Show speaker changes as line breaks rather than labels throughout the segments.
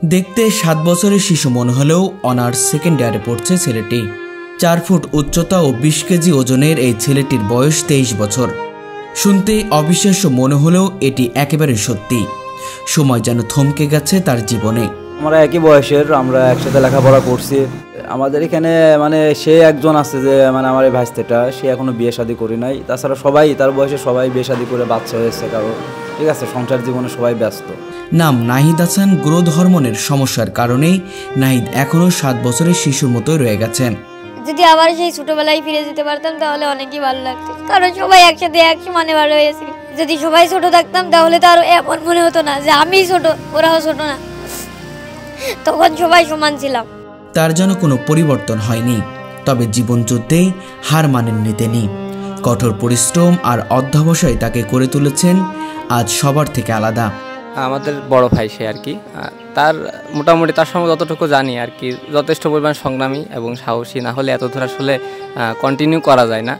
দেখতে 7 বছরের শিশু মনে হলেও অনার্স সেকেন্ড ইয়ারে পড়ছে ছেলেটি। 4 ফুট উচ্চতা ও 20 কেজি ওজনের এই ছেলেটির বয়স 23 বছর। শুনতে অবিশ্বাস্য মনে হলেও এটি একেবারে সত্যি। সময় যেন থমকে গেছে তার জীবনে।
আমরা একই বয়সের, আমরা একসাথে লেখাপড়া করছি। আমাদের এখানে সে একজন আছে যে আমার এই ভাইস্তেটা, সে এখনো বিয়ে শাদী করি নাই। তাছাড়া সবাই তার বয়সে সবাই বিয়ে শাদী করে বাচ্চা হয়েছে কারো, ঠিক আছে, সংসার জীবনে সবাই ব্যস্ত।
নাম নাহিদ হাসান। গ্রোথ হরমোনের সমস্যার কারণে নাহিদ এখনো 7 বছরের শিশুর মতোই রয়ে গেছেন।
যদি আবার সেই ছোটবেলায় ফিরে যেতে পারতাম তাহলে অনেকই ভালো লাগতো, কারণ সবাই একসাথে এক সমানে ভালো হয়েছিল। যদি সবাই ছোট থাকতাম তাহলে তো আরো এমন মনে হতো না যে আমি ছোট, ওরাও ছোট না, তখন সবাই সমান ছিলাম।
তার যেন কোনো পরিবর্তন হয়নি, তবে জীবন যুদ্ধে হার মানেননি তিনি। কঠোর পরিশ্রম আর অধ্যবসায় তাকে করে তুলেছেন আজ সবার থেকে আলাদা।
আমাদের বড় ভাই সে আর কি, তার মোটামুটি তার সঙ্গে যতটুকু জানি আর কি যথেষ্ট পরিমাণ সংগ্রামী এবং সাহসী, না হলে এত দূর আসলে কন্টিনিউ করা যায় না।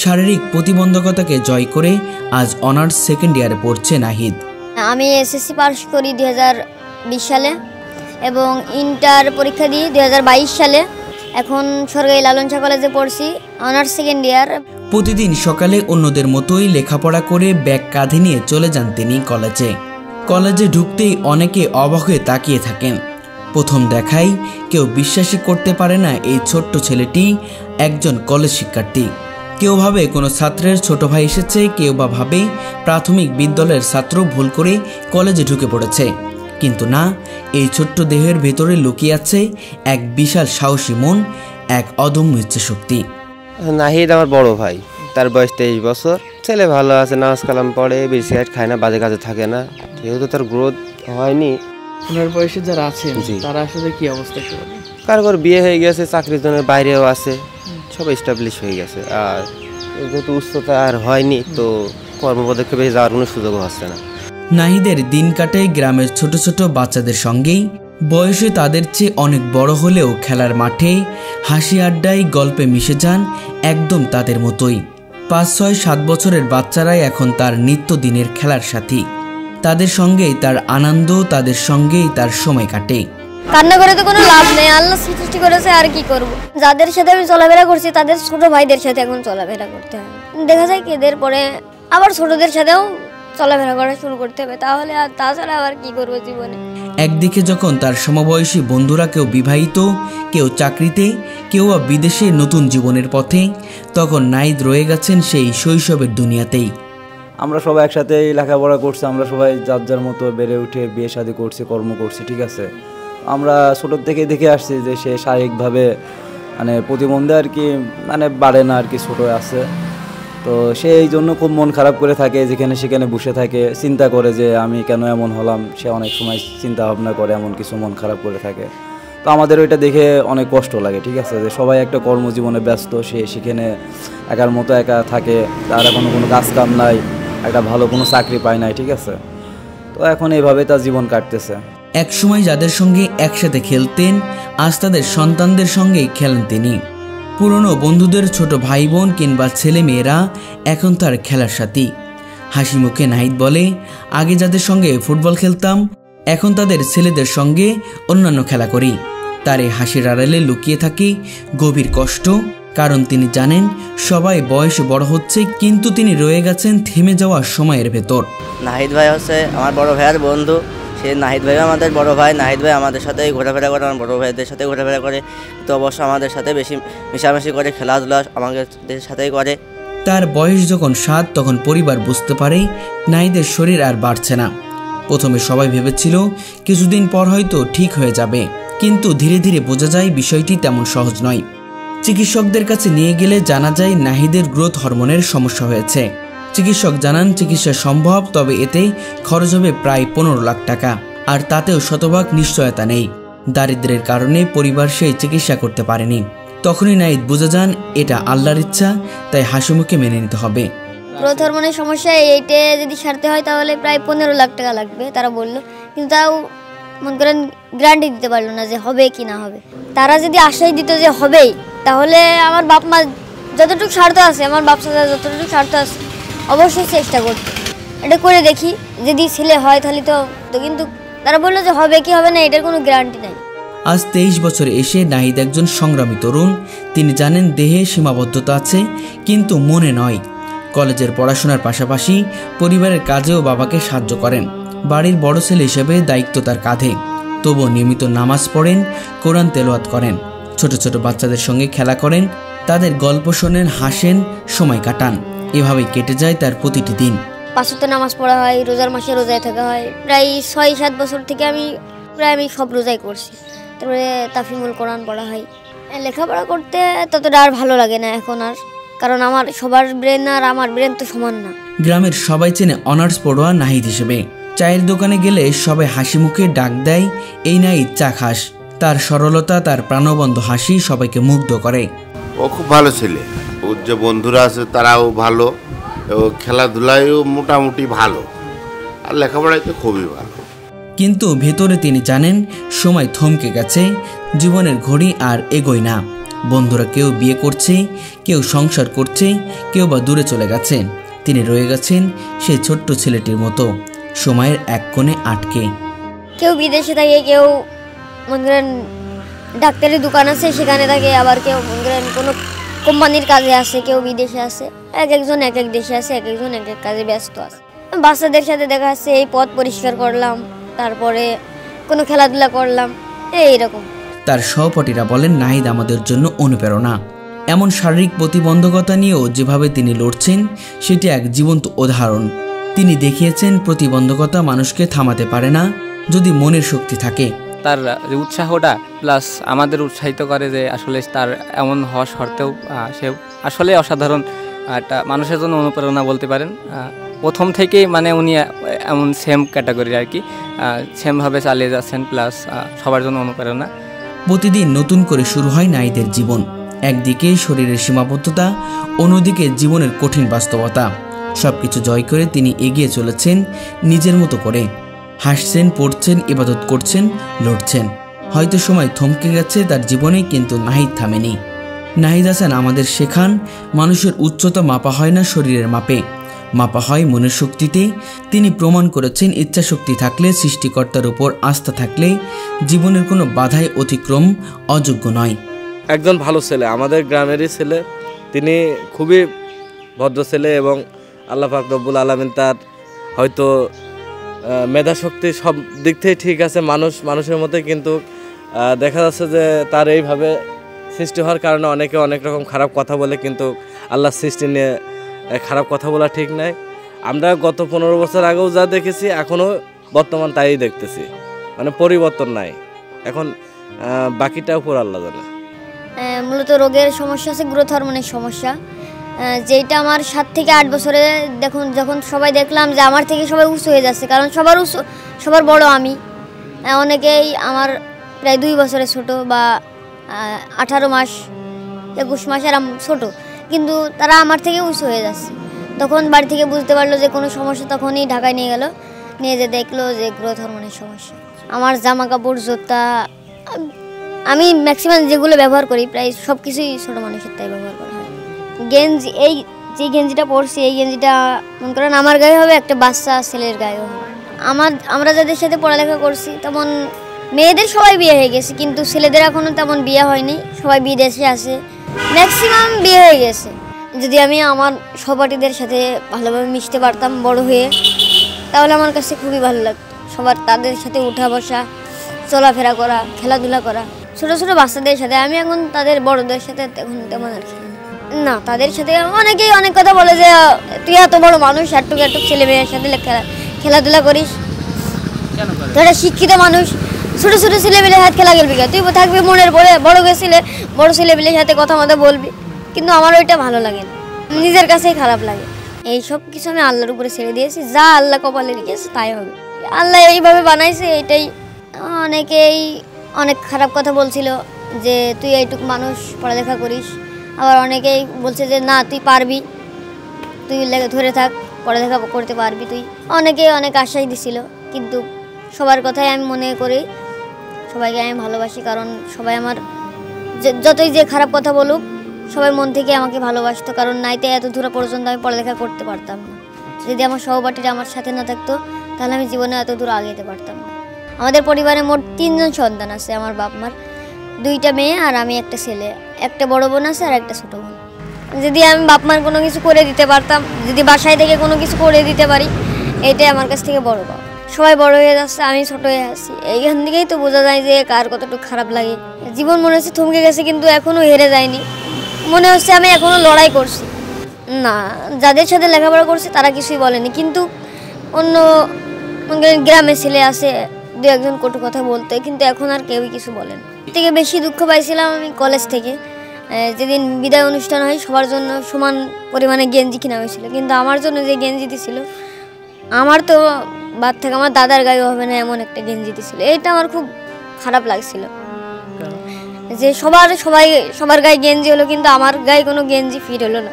শারীরিক প্রতিবন্ধকতাকে জয় করে আজ অনার্স সেকেন্ড ইয়ারে পড়ছে নাহিদ।
আমি এসএসসি পাস করি 2020 সালে এবং ইন্টার পরীক্ষা দিই 2022 সালে। এখন সরকারি লালন শাহ কলেজে পড়ছি, অনার্স সেকেন্ড ইয়ার।
প্রতিদিন সকালে অন্যদের মতোই লেখাপড়া করে ব্যাগ কাঁধে নিয়ে চলে যান তিনি কলেজে। কলেজে ঢুকতেই অনেকে অবাক হয়ে তাকিয়ে থাকেন। প্রথম দেখায় কেউ বিশ্বাসই করতে পারে না এই ছোট্ট ছেলেটি একজন কলেজ শিক্ষার্থী। কেউ ভাবে কোনো ছাত্রের ছোট ভাই এসেছে, কেউ বা ভাবে প্রাথমিক বিদ্যালয়ের ছাত্র ভুল করে কলেজে ঢুকে পড়েছে। কিন্তু না, এই ছোট্ট দেহের ভেতরে লুকিয়ে আছে এক বিশাল সাহসী মন, এক অদম্য ইচ্ছে শক্তি।
নাহিদ আমার বড় ভাই, তার বয়স 23 বছর। ছেলে ভালো আছে, নামাজ কালাম পড়ে, বিড়ি সিগারেট খায় না, বাজে কাজে থাকে না। যেহেতু তার গ্রোথ হয়নি।
ওনার বয়সে যারা আছেন তারা আসলে কি অবস্থা?
কারোর বিয়ে হয়ে গেছে, চাকরির জন্য বাইরেও আছে, সব এস্টাবলিশ হয়ে গেছে। আর যেহেতু উচ্চতা আর হয়নি, তো কর্মপদক্ষেপে যাওয়ার কোনো সুযোগও হচ্ছে না।
নাহিদের দিন কাটে গ্রামের ছোট ছোট বাচ্চাদের সঙ্গেই। বয়সে তাদের চেয়ে অনেক বড় হলেও খেলার মাঠে হাসি আড্ডায় গল্পে মিশে যান একদম তাদের মতোই। 5, 6, 7 বছরের বাচ্চারাই এখন তার নিত্যদিনের খেলার সাথী। তাদের সঙ্গেই তার আনন্দ, তাদের সঙ্গেই তার সময় কাটে।
কান্না করে তো কোনো লাভ নেই, আল্লাহ সৃষ্টি করেছে, আর কি করব। যাদের সাথে আমি চলাফেরা করছি তাদের ছোট ভাইদের সাথে এখন চলাফেরা করতে হবে। দেখা যায় কি এদের পরে আবার ছোটদের সাথেও চলাফেরা করা শুরু করতে হবে, তাহলে আর তাছাড়া আবার কি করবো জীবনে।
একদিকে যখন তার সমবয়সী বন্ধুরা কেউ বিবাহিত, কেউ চাকরিতে, কেউ বা বিদেশে নতুন জীবনের পথে, তখন নাহিদ রয়ে গেছেন সেই শৈশবের দুনিয়াতেই।
আমরা সবাই একসাথে লেখাপড়া করছি, আমরা সবাই যার যার মতো বেড়ে উঠে বিয়ে শাদী করছি, কর্ম করছি, ঠিক আছে। আমরা ছোটোর থেকে দেখে আসছি যে সে শারীরিকভাবে প্রতিবন্ধী আর কি, বাড়ে না আর কি, ছোটো আছে। তো সে এই জন্য খুব মন খারাপ করে থাকে, যেখানে সেখানে বসে থাকে, চিন্তা করে যে আমি কেন এমন হলাম। সে অনেক সময় চিন্তা ভাবনা করে, এমন কিছু মন খারাপ করে থাকে। তো আমাদের ওইটা দেখে অনেক কষ্ট লাগে, ঠিক আছে, যে সবাই একটা কর্মজীবনে ব্যস্ত, সে সেখানে একার মতো একা থাকে, তার এখনও কোনো কাজ কাম নাই, একটা ভালো কোনো চাকরি পায় নাই, ঠিক আছে। তো এখন এইভাবে তার জীবন কাটতেছে।
একসময় যাদের সঙ্গে একসাথে খেলতেন, আজ তাদের সন্তানদের সঙ্গেই খেলেন তিনি। পুরনো বন্ধুদের ছোট ভাই বোন কিংবা ছেলে মেয়েরা এখন তার খেলার সাথী। হাসি মুখে নাহিদ বলে, আগে যাদের সঙ্গে ফুটবল খেলতাম, এখন তাদের ছেলেদের সঙ্গে অন্যান্য খেলা করি। তার এই হাসির আড়ালে লুকিয়ে থাকে গভীর কষ্ট, কারণ তিনি জানেন সবাই বয়সে বড় হচ্ছে, কিন্তু তিনি রয়ে গেছেন থেমে যাওয়ার সময়ের ভেতর।
নাহিদ ভাই হচ্ছে আমার বড় ভাইয়ের বন্ধু, সে নাহিদ ভাইও আমাদের বড় ভাই। নাহিদ ভাই আমাদের সাথেই ঘোরাফেরা করে, আমার বড় ভাইদের সাথে ঘোরাফেরা করে, তো অবশ্য আমাদের সাথে বেশি মিশামিশি করে, খেলাধুলা আমাদের সাথেই করে।
তার বয়স যখন 7, তখন পরিবার বুঝতে পারে নাহিদের শরীর আর বাড়ছে না। প্রথমে সবাই ভেবেছিল কিছুদিন পর হয়তো ঠিক হয়ে যাবে, কিন্তু ধীরে ধীরে বোঝা যায় বিষয়টি তেমন সহজ নয়। চিকিৎসকদের কাছে নিয়ে গেলে জানা যায় নাহিদের গ্রোথ হরমোনের সমস্যা হয়েছে। চিকিৎসক জানান চিকিৎসা সম্ভব, তবে এতে খরচ হবে প্রায় 15 লাখ টাকা, আর তাতেও শতভাগ নিশ্চয়তা নেই। দারিদ্র্যের কারণে পরিবার সেই চিকিৎসা করতে পারেনি। তখনই নাহিদ বুঝে যান এটা আল্লাহর ইচ্ছা, তাই হাসিমুখে মেনে নিতে হবে।
গ্রোথ হরমোনের সমস্যা এইটা যদি সারতে হয় তাহলে প্রায় 15 লাখ টাকা লাগবে তারা বললো, কিন্তু তাও মনে করেন গ্যারান্টি দিতে পারলো না যে হবে কি না হবে। তারা যদি আশাই দিত যে হবেই, তাহলে আমার বাপ মা যতটুকু স্বার্থ আছে, আমার বাপ সাথে যতটুকু স্বার্থ আছে, অবশ্যই চেষ্টা করতে। এটা করে দেখি, যদি ছেলে হয় তাহলে তো কিন্তু তারা বললো যে হবে কি হবে না এটার কোনো গ্যারান্টি নাই।
আজ 23 বছরে এসে নাহিদ একজন সংগ্রামী তরুণ। তিনি জানেন দেহে সীমাবদ্ধতা আছে, কিন্তু মনে নয়। কলেজের পড়াশোনার পাশাপাশি পরিবারের কাজেও বাবাকে সাহায্য করেন। বাড়ির বড় ছেলে হিসেবে দায়িত্ব তার কাঁধে। তবুও নিয়মিত নামাজ পড়েন, কোরআন তেলাওয়াত করেন, ছোট ছোট বাচ্চাদের সঙ্গে খেলা করেন, তাদের গল্প শোনেন, হাসেন, সময় কাটান। এভাবেই কেটে যায় তার প্রতিটি দিন।
5 ওয়াক্ত নামাজ পড়া হয়, রোজার মাসে রোজায় থাকা হয়। প্রায় 6-7 বছর থেকে আমি সব রোজাই করছি। তারপরে তাফিমুল কোরআন পড়া হয়। লেখাপড়া করতে ততটা আর ভালো লাগে না এখন আর, কারণ আমার সবার ব্রেন আর আমার ব্রেন তো সমান না।
গ্রামের সবাই চেনে অনার্স পড়ুয়া নাহিদ হিসেবে। চায়ের দোকানে গেলে সবাই হাসি মুখে ডাক দেয়, এই নাহিদ চা খাস। তার সরলতা, তার প্রাণবন্ত হাসি সবাইকে মুগ্ধ করে।
ও খুব ভালো ছেলে, ওর যে বন্ধুরা আছে তারাও ভালো, ও খেলাধুলায়ও মোটামুটি ভালো, আর লেখাপড়ায় তো খুবই ভালো।
কিন্তু ভেতরে তিনি জানেন সময় থমকে গেছে, জীবনের ঘড়ি আর এগোয় না। বন্ধুরা কেউ বিয়ে করছে, কেউ সংসার করছে, কেউ বা দূরে চলে গেছে। তিনি রয়ে গেছেন সেই ছোট্ট ছেলেটির মতো, সময়ের এক কোণে আটকে।
কেউ বিদেশে থাকে, কেউ মনে করেন ডাক্তারি দোকান আছে সেখানে থাকে, আবার কেউ মনে করেন কোনো কোম্পানির কাজে আছে, কেউ বিদেশে আছে। একজন এক এক দেশে আছে, একজন এক এক কাজে ব্যস্ত আছে। বাচ্চাদের সাথে দেখা যাচ্ছে এই পথ পরিষ্কার করলাম, তারপরে কোনো খেলাধুলা করলাম, এইরকম।
তার সহপাঠীরা বলেন নাহিদ আমাদের জন্য অনুপ্রেরণা। এমন শারীরিক প্রতিবন্ধকতা নিয়েও যেভাবে তিনি লড়ছেন সেটি এক জীবন্ত উদাহরণ। তিনি দেখিয়েছেন প্রতিবন্ধকতা মানুষকে থামাতে পারে না, যদি মনের শক্তি থাকে।
তার যে উৎসাহটা প্লাস আমাদের উৎসাহিত করে যে আসলে তার এমন হওয়া সত্ত্বেও সে আসলে অসাধারণ একটা মানুষের জন্য অনুপ্রেরণা বলতে পারেন। প্রথম থেকেই মানে উনি এমন সেম ক্যাটাগরি আর কি, সেমভাবে চালিয়ে যাচ্ছেন, প্লাস সবার জন্য অনুপ্রেরণা।
প্রতিদিন নতুন করে শুরু হয় নাহিদের জীবন। একদিকে শরীরের সীমাবদ্ধতা, অন্যদিকে জীবনের কঠিন বাস্তবতা। সবকিছু জয় করে তিনি এগিয়ে চলেছেন নিজের মতো করে। হাসছেন, পড়ছেন, ইবাদত করছেন, লড়ছেন। হয়তো সময় থমকে গেছে তার জীবনে, কিন্তু নাহিদ থামেনি। নাহিদ হাসান আমাদের শেখান মানুষের উচ্চতা মাপা হয় না শরীরের মাপে, মাপা হয় মনের শক্তিতে। তিনি প্রমাণ করেছেন ইচ্ছাশক্তি থাকলে, সৃষ্টিকর্তার উপর আস্থা থাকলে জীবনের কোনো বাধাই অতিক্রম অযোগ্য নয়।
একজন ভালো ছেলে, আমাদের গ্রামেরই ছেলে। তিনি খুবই ভদ্র ছেলে এবং আল্লাহ পাক রব্বুল আলামিন তার হয়তো মেধাশক্তি সব দিক থেকে ঠিক আছে, মানুষের মধ্যে, কিন্তু দেখা যাচ্ছে যে তার এইভাবে সৃষ্টি হওয়ার কারণে অনেকে অনেক রকম খারাপ কথা বলে, কিন্তু আল্লাহর সৃষ্টি নিয়ে খারাপ কথা বলা ঠিক নাই। আমরা গত 15 বছর আগেও যা দেখেছি এখনও বর্তমান তাই দেখতেছি, মানে পরিবর্তন নাই। এখন বাকিটা উপর আল্লাহ জানে।
মূলত রোগের সমস্যা আছে, গ্রোথ হরমোনের সমস্যা, যেটা আমার 7 থেকে 8 বছরে যখন সবাই দেখলাম যে আমার থেকে সবাই উঁচু হয়ে যাচ্ছে, কারণ সবার বড় আমি। অনেকেই আমার প্রায় 2 বছরে ছোট বা 18 মাস 21 মাস এরম ছোট, কিন্তু তারা আমার থেকে উঁচু হয়ে যাচ্ছে। তখন বাড়ি থেকে বুঝতে পারলো যে কোনো সমস্যা, তখনই ঢাকায় নিয়ে গেল, নিয়ে যে দেখলো যে গ্রোথ হরমোনের সমস্যা। আমার জামা কাপড়, জুতা, আমি ম্যাক্সিমাম যেগুলো ব্যবহার করি প্রায় সব কিছুই ছোটো মানুষের তাই ব্যবহার করা হয়। গেঞ্জি, এই যে গেঞ্জিটা পরছি, এই গেঞ্জিটা মনে করেন আমার গায়ে হবে, একটা বাচ্চা ছেলের গায়েও হবে। আমরা যাদের সাথে পড়ালেখা করছি তেমন মেয়েদের সবাই বিয়ে হয়ে গেছে, কিন্তু ছেলেদের এখনও তেমন বিয়ে হয়নি, সবাই বিদেশে আছে, ম্যাক্সিমাম বিয়ে হয়ে গেছে। যদি আমি আমার সহপাঠীদের সাথে ভালোভাবে মিশতে পারতাম বড় হয়ে, তাহলে আমার কাছে খুবই ভালো লাগতো। তাদের সাথে উঠা বসা, চলাফেরা করা, খেলাধুলা করা, ছোটো ছোটো বাচ্চাদের সাথে। আমি এখন তাদের বড়দের সাথে তেমন আর খেলি না। তাদের সাথে অনেকেই অনেক কথা বলে যে তুই এত বড় মানুষ, একটুক ছেলে মেয়ের সাথে খেলাধুলা করিস, তোরা শিক্ষিত মানুষ, ছোটো ছোটো ছেলেমেয়ের হাত খেলা খেলবি, তুই থাকবি মনের বড় ছেলেমেয়ের সাথে কথা মতো বলবি। কিন্তু আমার ওইটা ভালো লাগে না, নিজের কাছেই খারাপ লাগে। এই সব কিছু আমি আল্লাহর উপরে ছেড়ে দিয়েছি, যা আল্লাহ কপালে রেখেছে তাই হবে। আল্লাহ এইভাবে বানাইছে, এটাই। অনেকেই অনেক খারাপ কথা বলছিল যে তুই এইটুকু মানুষ পড়ালেখা করিস, আবার অনেকেই বলছে যে না তুই পারবি, তুই ধরে থাক, পড়ালেখা করতে পারবি তুই। অনেকেই অনেক আশ্বাস দিছিল, কিন্তু সবার কথাই আমি মনে করি, সবাইকে আমি ভালোবাসি, কারণ সবাই আমার যতই যে খারাপ কথা বলুক সবাই মন থেকে আমাকে ভালোবাসতো, কারণ নাইতে এত দূর পর্যন্ত আমি পড়ালেখা করতে পারতাম না। যদি আমার সহপাঠীরা আমার সাথে না থাকতো তাহলে আমি জীবনে এত দূর আগাইতে পারতাম না। আমাদের পরিবারে মোট 3 জন সন্তান আছে। আমার বাপ মার 2টা মেয়ে আর আমি একটা ছেলে, একটা বড় বোন আছে আর একটা ছোট বোন। যদি আমি বাপ মার কোনো কিছু করে দিতে পারতাম, যদি বাসায় থেকে কোনো কিছু করে দিতে পারি, এটাই আমার কাছ থেকে বড় পাওয়া। সবাই বড় হয়ে যাচ্ছে, আমি ছোট হয়ে আছি, এইখান থেকেই তো বোঝা যায় যে কার কতটুকু খারাপ লাগে। জীবন মনে হচ্ছে থমকে গেছে, কিন্তু এখনও হেরে যায়নি। মনে হচ্ছে আমি এখনও লড়াই করছি। না, যাদের সাথে লেখাপড়া করছে তারা কিছুই বলেনি, কিন্তু অন্য গ্রামের ছেলে আছে 2-1জন কটু কথা বলতে, কিন্তু এখন আর কেউই কিছু বলেন। থেকে বেশি দুঃখ পাইছিলাম আমি কলেজ থেকে, যেদিন বিদায় অনুষ্ঠান হয় সবার জন্য সমান পরিমাণে গেঞ্জি কিনা হয়েছিল, কিন্তু আমার জন্য যে গেঞ্জি দিছিল, আমার তো বাদ থেকে আমার দাদার গায়ে হবে না এমন একটা গেঞ্জি দিছিল। এটা আমার খুব খারাপ লাগছিল যে সবার গায়ে গেঞ্জি হলো, কিন্তু আমার গায়ে কোনো গেঞ্জি ফিট হলো না।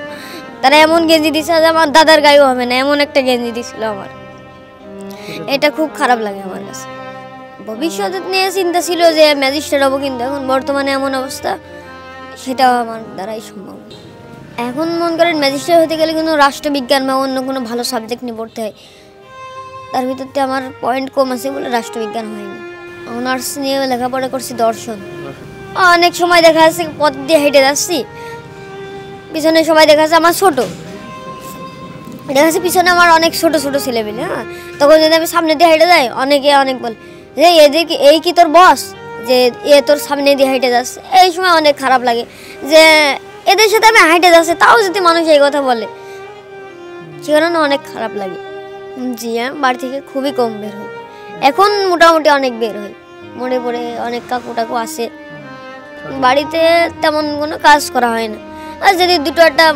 তারা এমন গেঞ্জি দিছে যে আমার দাদার গায়েও হবে না এমন একটা গেঞ্জি দিছিল আমার। এটা খুব খারাপ লাগে আমার কাছে। ভবিষ্যৎ নিয়ে চিন্তা ছিল যে ম্যাজিস্ট্রেট হবো, কিন্তু এখন বর্তমানে এমন অবস্থা, সেটা আমার দ্বারাই সম্ভব। এখন মন করেন ম্যাজিস্ট্রেট হতে গেলে কিন্তু রাষ্ট্রবিজ্ঞান বা অন্য কোনো ভালো সাবজেক্ট নিয়ে পড়তে হয়। তার ভিতরতে আমার পয়েন্ট কম আছে বলে রাষ্ট্রবিজ্ঞান হয়নি। অনার্স নিয়ে লেখাপড়া করছি দর্শন। অনেক সময় দেখা যাচ্ছে পথ দিয়ে হেঁটে যাচ্ছি, পিছনে সবাই দেখা যাচ্ছে আমার ছোটো, দেখা যাচ্ছে পিছনে আমার অনেক ছোট ছোট ছেলেমেলে। হ্যাঁ, তখন যদি আমি সামনে দিয়ে হেঁটে যাই, অনেকে অনেক বলে যে এদিকে এই কি তোর বস, যে এ তোর সামনে দিয়ে হেঁটে যাচ্ছে। এই সময় অনেক খারাপ লাগে যে এদের সাথে আমি হেঁটে যাচ্ছি, তাও যদি মানুষ এই কথা বলে, সে কারণে অনেক খারাপ লাগে। জি হ্যাঁ, বাড়ি থেকে খুবই কম বের হই। এখন মোটামুটি অনেক বের হই, মনে পড়ে অনেক কাকু টাকু আসে। বাড়িতে তেমন কোনো কাজ করা হয় না। আর যদি দুটো একটা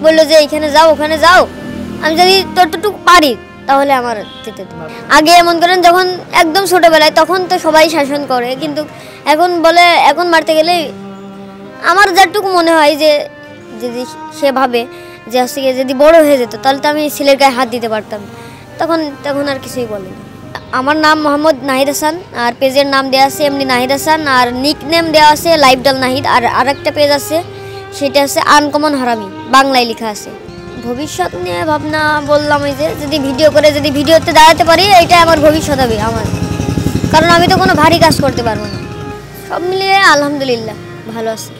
বললো যে এইখানে যাও ওখানে যাও, আমি যদি ততটুকু পারি তাহলে আমার যেতে দেবে। আগে এমন করেন যখন একদম ছোটোবেলায় তখন তো সবাই শাসন করে, কিন্তু এখন বলে, এখন মারতে গেলে আমার যতটুকু মনে হয় যে যদি সে ভাবে যে হচ্ছে যদি বড় হয়ে যেত তাহলে তো আমি ছেলের গায়ে হাত দিতে পারতাম, তখন আর কিছুই বলে না। আমার নাম মোহাম্মদ নাহিদ হাসান, আর পেজের নাম দেওয়া আছে এমনি নাহিদ হাসান, আর নিক নেম দেওয়া আছে লাইফডাল নাহিদ। আর আরেকটা পেজ আছে, সেটা আছে আনকমন হারামি, বাংলায় লেখা আছে। ভবিষ্যৎ নিয়ে ভাবনা বললাম ওই যে যদি ভিডিও করে যদি ভিডিওতে দাঁড়াতে পারি, এইটাই আমার ভবিষ্যৎ হবে আমার, কারণ আমি তো কোনো ভারী কাজ করতে পারবো না। সব মিলিয়ে আলহামদুলিল্লাহ ভালো আছি।